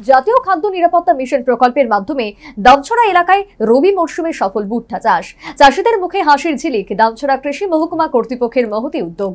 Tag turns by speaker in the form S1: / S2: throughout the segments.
S1: জাতীয় খাদ্য নিরাপত্তা মিশন প্রকল্পের মাধ্যমে দামছড়া এলাকায় রবি মরশুমে সফল ভুট্টা চাষ। চাষিদের মুখে হাসির ঝিলিক। দামছড়া কৃষি মহকুমা কর্তৃপক্ষের মহতী উদ্যোগ।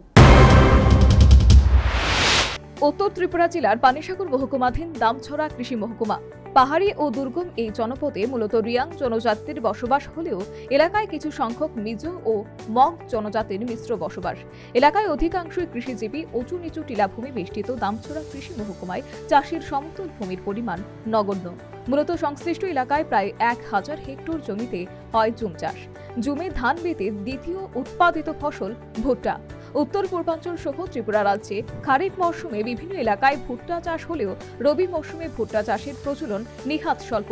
S1: উত্তর ত্রিপুরা জেলার পানিসাগর মহকুমাধীন দামছড়া কৃষি মহকুমা। পাহাড়ি ও দুর্গম এই জনপদে মূলত রিয়াং জনজাতির বসবাস হলেও এলাকায় কিছু সংখ্যক মিজো ও মগ জনজাতির মিশ্র বসবাস। এলাকায় অধিকাংশই কৃষিজীবী। উঁচু নিচু টিলাভূমি বেষ্টিত দামছড়া কৃষি মহকুমায় চাষের সমতল ভূমির পরিমাণ নগণ্য। মূলত সংশ্লিষ্ট এলাকায় প্রায় 1000 হেক্টর জমিতে হয় জুম চাষ। জুমে ধান বেতে দ্বিতীয় উৎপাদিত ফসল ভুট্টা। উত্তর পূর্বাঞ্চল সহ ত্রিপুরা রাজ্যে খারিফ মৌসুমে বিভিন্ন এলাকায় ভুট্টা চাষ হলেও রবি মৌসুমে ভুট্টা চাষের প্রচলন নিহাত স্বল্প।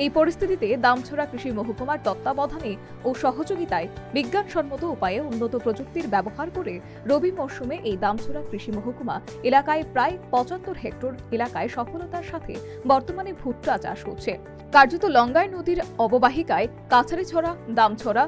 S1: এই পরিস্থিতিতে দামছড়া কৃষি মহকুমার তত্ত্বাবধানে ও সহযোগিতায় বিজ্ঞানসম্মত উপায়ে উন্নত প্রযুক্তির ব্যবহার করে রবি মৌসুমে এই দামছড়া কৃষি মহকুমা এলাকায় প্রায় 75 হেক্টর এলাকায় সফলতার সাথে বর্তমানে ভুট্টা চাষ হচ্ছে। কার্যত লঙ্গাই নদীর অববাহিকায় কাছারিছড়া, দামছড়া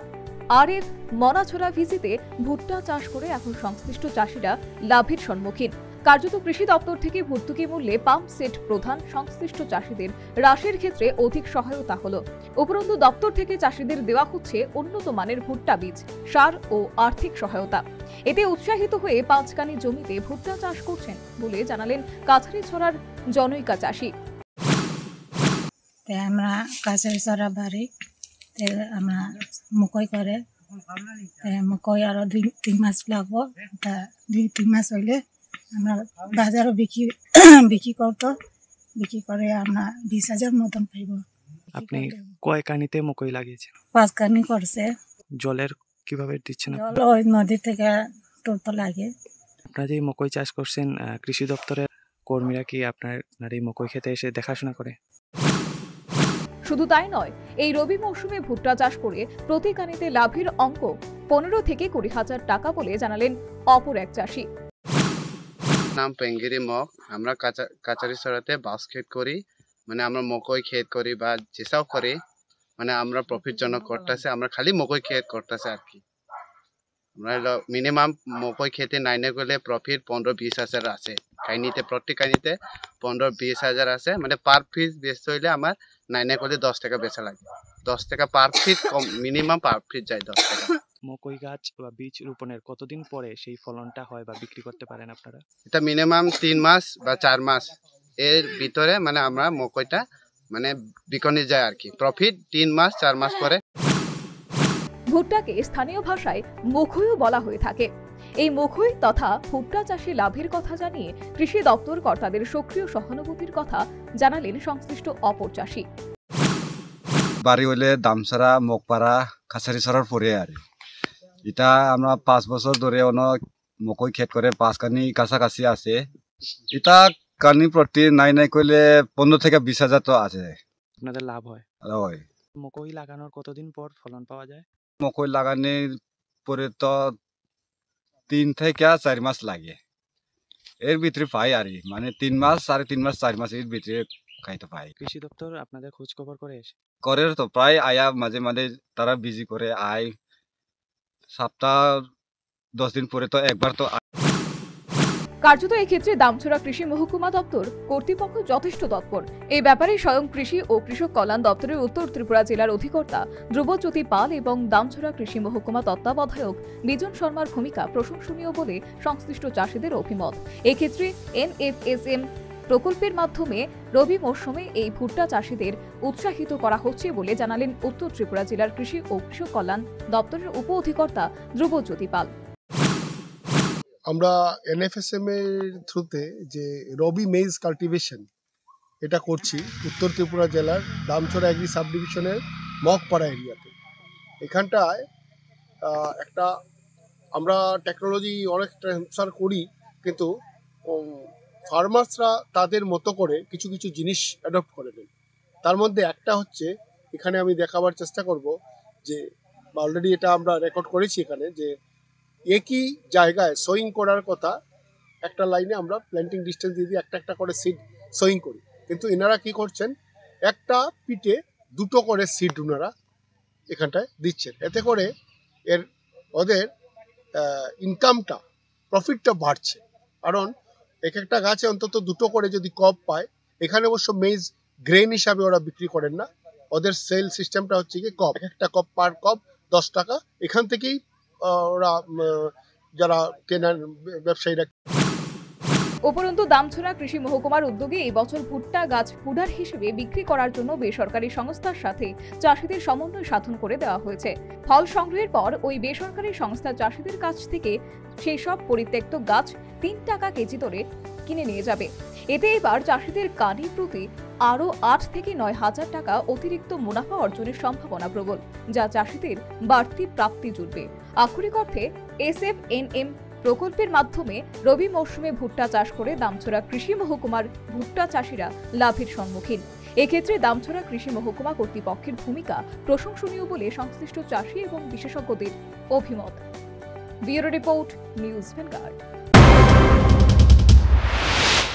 S1: আর এর মনাছড়া ভিজিতে ভুট্টা চাষ করে এখন সংশ্লিষ্ট চাষিরা লাভের সম্মুখীন। কার্যত কৃষি দপ্তর থেকে ভর্তুকি মূল্যে পাম্প সেট প্রদান সংশ্লিষ্ট চাষিদের হ্রাসের ক্ষেত্রে অধিক সহায়তা হলো। উপরন্তু দপ্তর থেকে চাষিদের দেওয়া হচ্ছে উন্নত মানের ভুট্টা বীজ, সার ও আর্থিক সহায়তা। এতে উৎসাহিত হয়ে 5 কানি জমিতে ভুট্টা চাষ করছেন বলে জানালেন কাছারিছড়ার জনৈকা চাষি।
S2: আমরা কাছারিছড়া বাড়ি, আমরা মকই করে, মকই আরো 2-3 মাস লাগবো। 2-3 মাস হইলে আমরা বাজারও বিক্রি করতো। বিক্রি করে আমরা 20,000 মতন পাইব।
S3: আপনি কয় কানিতে মকই লাগিয়েছেন?
S2: 5 কানি করছে।
S3: জলের কিভাবে দিচ্ছেন?
S2: জল ওই নদী থেকে টোটো লাগে।
S3: আপনারা যে মকই চাষ করছেন, কৃষি দপ্তরের কর্মীরা কি আপনার এই মকই খেতে এসে দেখাশোনা করে?
S1: শুধু তাই নয়, এই রবি মৌসুমে ভুট্টা চাষ করে প্রতি কানিতে লাভের অঙ্ক 15 থেকে 20,000 টাকা বলে জানালেন অপর এক চাষি।
S4: নাম পেঙ্গিরি মগ। আমরা কাছারিছড়াতে বাঁশ ক্ষেত করি, মানে আমরা মকই ক্ষেত করি বা যেসব করি, মানে আমরা প্রফিট জনক করতেছে। আমরা খালি মকই ক্ষেত করতেছে আর কি। আমরা মিনিমাম মকই খেতে নাইনে গেলে প্রফিট 15-20 হাজার আছে। কাহিনীতে প্রত্যেক কাহিনীতে 15-20 হাজার আছে। মানে পার পিস বেচতে হইলে আমার নাইনে গেলে 10 টাকা বেচা লাগে। 10 টাকা পার ফিট কম, মিনিমাম পার ফিট যায় 10 টাকা।
S3: মকই গাছ বা বীজ রোপণের কতদিন পরে সেই ফলনটা হয় বা বিক্রি করতে পারেন আপনারা?
S4: এটা মিনিমাম 3 মাস বা 4 মাস এর ভিতরে মানে আমরা মকইটা মানে বিকনে যায় আর কি। প্রফিট 3 মাস 4 মাস পরে।
S1: ভুট্টাকে স্থানীয় ভাষায় মুখইও বলা হয়ে থাকে। এই মুখই তথা ভুট্টা চাষে লাভের কথা জানিয়ে কৃষি দপ্তর কর্তাদের সক্রিয় সহানুভূতির কথা জানালেন সংশ্লিষ্ট অপর চাষি।
S5: বাড়ি হইলে দামছড়া, মগপাড়া, কাছারিছড়ার পরে আর এটা আমরা 5 বছর ধরে মকই ক্ষেত করে 5 কানি কাছাকাছি আছে। এটা কানি প্রতি নাই করলে 15 থেকে 20 হাজার তো আছে।
S3: আপনাদের লাভ হয়?
S5: হয়।
S3: মকই লাগানোর কতদিন পর ফলন পাওয়া যায়?
S5: মকই লাগানোর পরে তো 3 থেকে 4 মাস লাগে। এর ভিতরে পাই আর মানে 3 মাস, 3.5 মাস, 4 মাস এর ভিতরে খাইতে পাই।
S3: কৃষি দপ্তর আপনাদের খোঁজ খবর করে এসে?
S5: করে তো প্রায় আয়া মাঝে মাঝে তারা বিজি করে আয়। সপ্তাহ 10 দিন পরে তো একবার তো।
S1: কার্যত এই ক্ষেত্রে দামছড়া কৃষি মহকুমা দপ্তর কর্তৃপক্ষ যথেষ্ট তৎপর। এই ব্যাপারে স্বয়ং কৃষি ও কৃষক কল্যাণ দপ্তরের উত্তর ত্রিপুরা জেলার অধিকর্তা ধ্রুবজ্যোতি পাল এবং দামছড়া কৃষি মহকুমা তত্ত্বাবধায়ক বিজন শর্মার ভূমিকা প্রশংসনীয় বলে সংশ্লিষ্ট চাষিদের অভিমত। এক্ষেত্রে NFSM প্রকল্পের মাধ্যমে রবি মৌসুমে এই ভুট্টা চাষিদের উৎসাহিত করা হচ্ছে বলে জানালেন উত্তর ত্রিপুরা জেলার কৃষি ও কৃষক কল্যাণ দপ্তরের উপ অধিকর্তা ধ্রুবজ্যোতি পাল।
S6: আমরা NFSM এর থ্রুতে যে রবি মেইজ কাল্টিভেশন এটা করছি উত্তর ত্রিপুরা জেলার দামছড়া এগ্রি সাব ডিভিশনের মগপাড়া এরিয়াতে। এখানটায় একটা আমরা টেকনোলজি অনেক ট্রান্সফার করি, কিন্তু ফার্মার্সরা তাদের মতো করে কিছু কিছু জিনিস অ্যাডপ্ট করে নেন। তার মধ্যে একটা হচ্ছে, এখানে আমি দেখাবার চেষ্টা করব যে অলরেডি এটা আমরা রেকর্ড করেছি এখানে, যে একই জায়গায় সোয়িং করার কথা একটা লাইনে আমরা প্ল্যান্টিং ডিস্টেন্স দিয়ে দিয়ে একটা করে সিড সোয়িং করি, কিন্তু এনারা কি করছেন, একটা পিটে 2টো করে সিড ওনারা এখানটায় দিচ্ছেন। এতে করে ওদের ইনকামটা, প্রফিটটা বাড়ছে। কারণ এক একটা গাছে অন্তত 2টো করে যদি কপ পায় এখানে অবশ্য মেজ গ্রেন হিসাবে ওরা বিক্রি করেন না, ওদের সেল সিস্টেমটা হচ্ছে কি কপ, একটা কপ পার কপ 10 টাকা। এখান থেকেই ওরা যারা কেনার ব্যবসায়ীরা।
S1: উপরন্তু দামছড়া কৃষি মহকুমার উদ্যোগে এই বছর ভুট্টা গাছ ফুডার হিসেবে বিক্রি করার জন্য বেসরকারি সংস্থার সাথে চাষিদের সমন্বয় সাধন করে দেওয়া হয়েছে। ফল সংগ্রহের পর ওই বেসরকারি সংস্থা চাষিদের কাছ থেকে সেই সব পরিত্যক্ত গাছ 3 টাকা কেজি দরে কিনে নিয়ে যাবে। এতে এবার চাষিদের কানি প্রতি আরও 8 থেকে 9 হাজার টাকা অতিরিক্ত মুনাফা অর্জনের সম্ভাবনা প্রবল, যা চাষিদের বাড়তি প্রাপ্তি জুটবে। আক্ষরিক অর্থে SFNM প্রকল্পের মাধ্যমে রবি মৌসুমে ভুট্টা চাষ করে দামছড়া কৃষি মহকুমার ভুট্টা চাষিরা লাভের সম্মুখীন। এক্ষেত্রে দামছড়া কৃষি মহকুমা কর্তৃপক্ষের ভূমিকা প্রশংসনীয় বলে সংশ্লিষ্ট চাষি এবং বিশেষজ্ঞদের অভিমত। Bureau report, news vanguard.